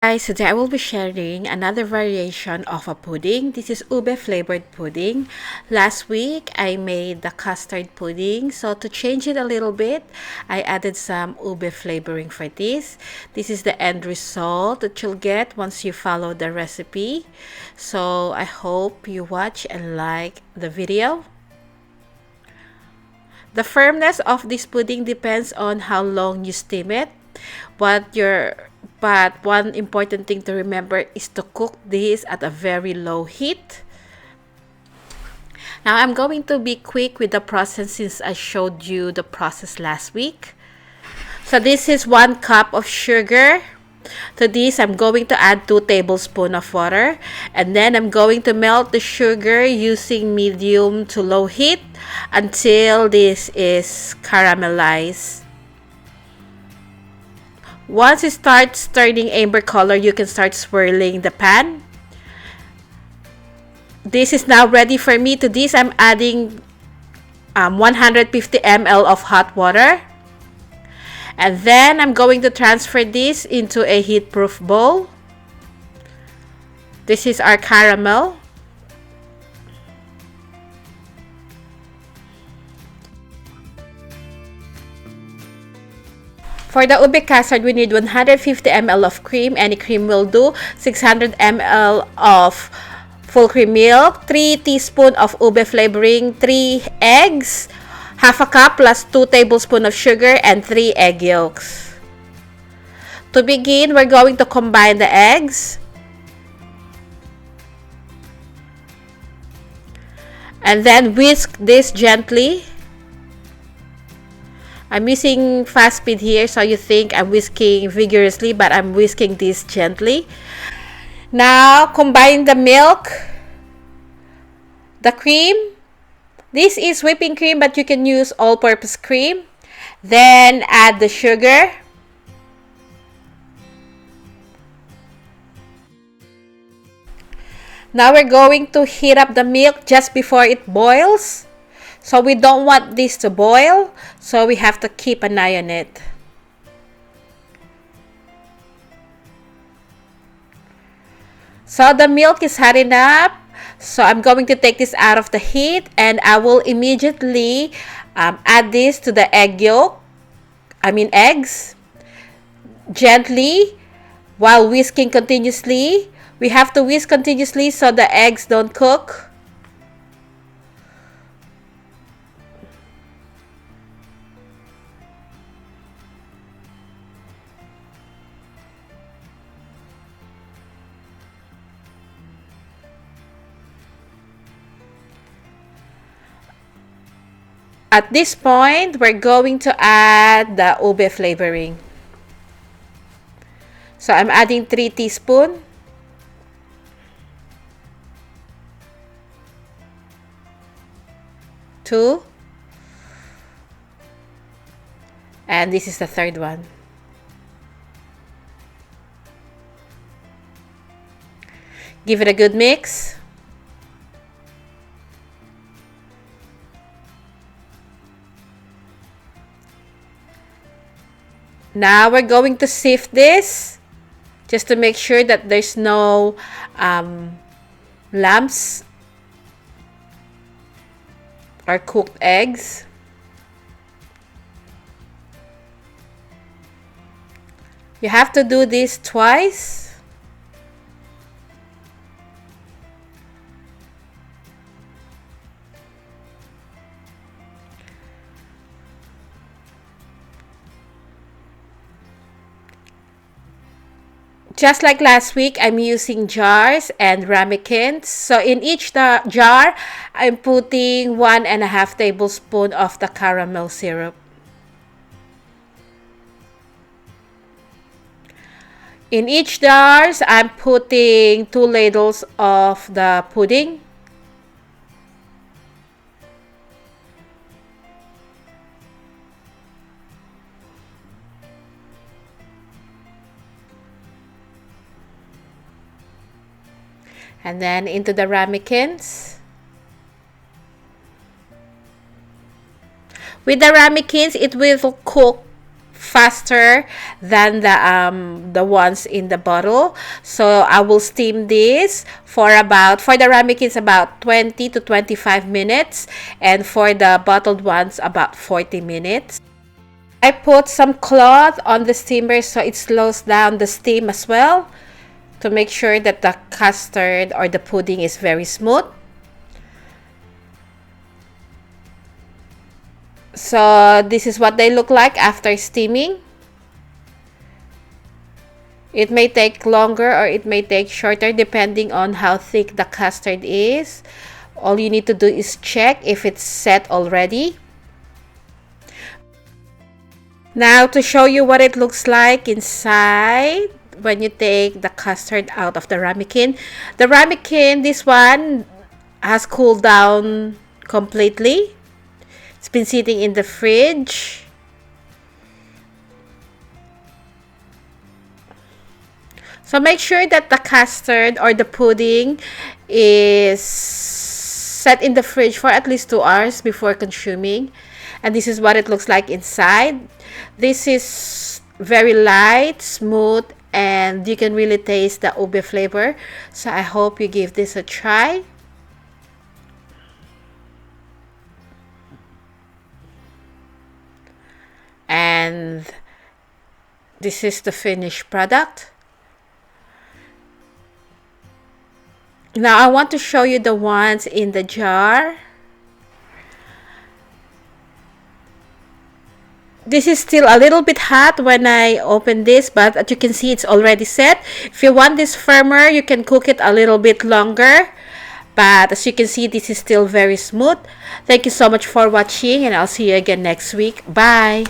Guys, today I will be sharing another variation of a pudding. This is Ube Flavored Pudding. Last week, I made the custard pudding. So to change it a little bit, I added some ube flavoring for this. This is the end result that you'll get once you follow the recipe. So I hope you watch and like the video. The firmness of this pudding depends on how long you steam it. But one important thing to remember is to cook this at a very low heat. Now I'm going to be quick with the process since I showed you the process last week. So this is 1 cup of sugar. To this, I'm going to add 2 tablespoons of water. And then I'm going to melt the sugar using medium to low heat until this is caramelized. Once it starts turning amber color, you can start swirling the pan. This is now ready for me. To this, I'm adding 150 ml of hot water. And then I'm going to transfer this into a heat-proof bowl. This is our caramel. For the ube custard, we need 150 ml of cream. Any cream will do. 600 ml of full cream milk. 3 teaspoons of ube flavoring. 3 eggs. Half a cup plus 2 tablespoons of sugar and 3 egg yolks. To begin, we're going to combine the eggs. And then whisk this gently. I'm using fast speed here, so you think I'm whisking vigorously, but I'm whisking this gently. Now, combine the milk, the cream. This is whipping cream, but you can use all-purpose cream. Then, add the sugar. Now, we're going to heat up the milk just before it boils. So we don't want this to boil, so we have to keep an eye on it. So the milk is hot enough, so I'm going to take this out of the heat and I will immediately add this to the eggs, gently while whisking continuously. We have to whisk continuously so the eggs don't cook. At this point, we're going to add the ube flavoring. So I'm adding 3 teaspoons. 2. And this is the third one. Give it a good mix. Now we're going to sift this just to make sure that there's no lumps or cooked eggs. You have to do this twice. Just like last week, I'm using jars and ramekins. So in each jar, I'm putting 1.5 tablespoons of the caramel syrup. In each jars, I'm putting 2 ladles of the pudding. And then into the ramekins. With the ramekins, it will cook faster than the ones in the bottle. So I will steam this for the ramekins about 20 to 25 minutes, and for the bottled ones about 40 minutes. I put some cloth on the steamer so it slows down the steam as well, to make sure that the custard or the pudding is very smooth. So this is what they look like after steaming. It may take longer or it may take shorter depending on how thick the custard is. All you need to do is check if it's set already. Now to show you what it looks like inside when you take the custard out of the ramekin. The ramekin, this one, has cooled down completely. It's been sitting in the fridge. So make sure that the custard or the pudding is set in the fridge for at least 2 hours before consuming. And this is what it looks like inside. This is very light, smooth, and you can really taste the ube flavor. So I hope you give this a try. And this is the finished product. Now I want to show you the ones in the jar. This is still a little bit hot when I open this, but as you can see, it's already set. If you want this firmer, you can cook it a little bit longer. But as you can see, this is still very smooth. Thank you so much for watching, and I'll see you again next week. Bye!